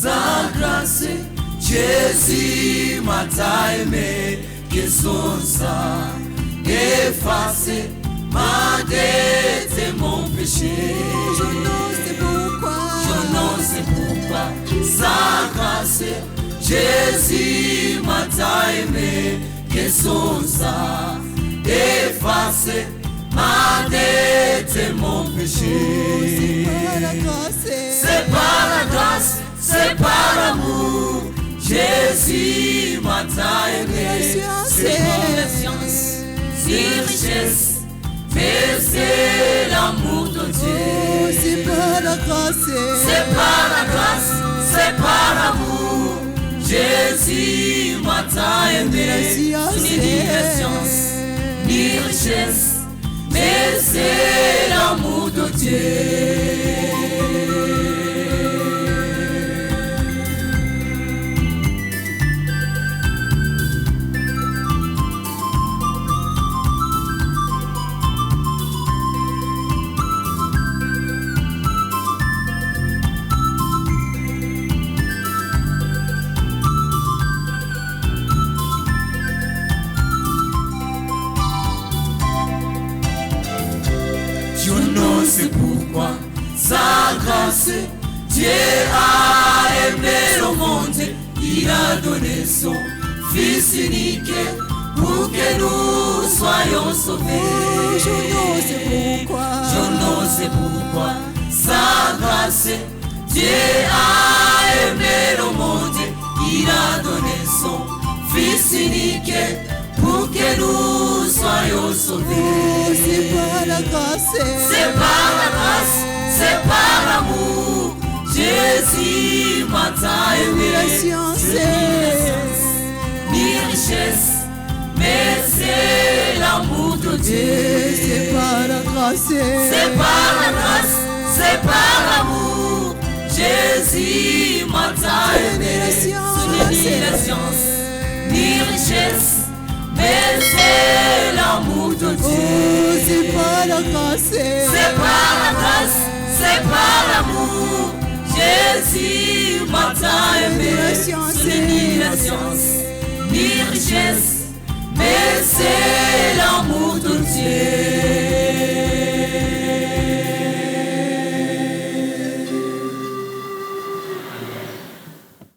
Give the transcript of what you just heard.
sa grâce, Jésus m'a aimé, que son sang effacé m'a dette mon péché. Je n'en sais pourquoi, sa grâce, Jésus m'a aimé, que son sang effacé m'a dette mon péché. C'est par la grâce, c'est par l'amour, Jésus m'a aimé. C'est la science, c'est richesse, mais c'est l'amour de Dieu. c'est par la grâce, c'est par la grâce, c'est par l'amour, Jésus m'a aimé. Ce n'est ni la science, ni richesse, mais c'est l'amour de Dieu. Je ne sais pourquoi, sa grâce, Dieu a aimé le monde, il a donné son Fils unique pour que nous soyons sauvés. je n'en sais pourquoi, sa grâce, Dieu a aimé le monde, il a donné son Fils unique pour que nous soyons sauvés. c'est par la grâce, C'est par la grâce, c'est par l'amour, Jésus m'a aimé. la science, Ni richesse, mais c'est l'amour de Dieu. c'est par la grâce, C'est par la grâce, c'est par l'amour, Jésus m'a aimé. Ce n'est ni la science, ni richesse, mais c'est l'amour de Dieu. c'est par la grâce, C'est par la grâce, c'est par l'amour, Jésus m'a aimé. Ce n'est ni la science, ni richesse, mais c'est l'amour de Dieu.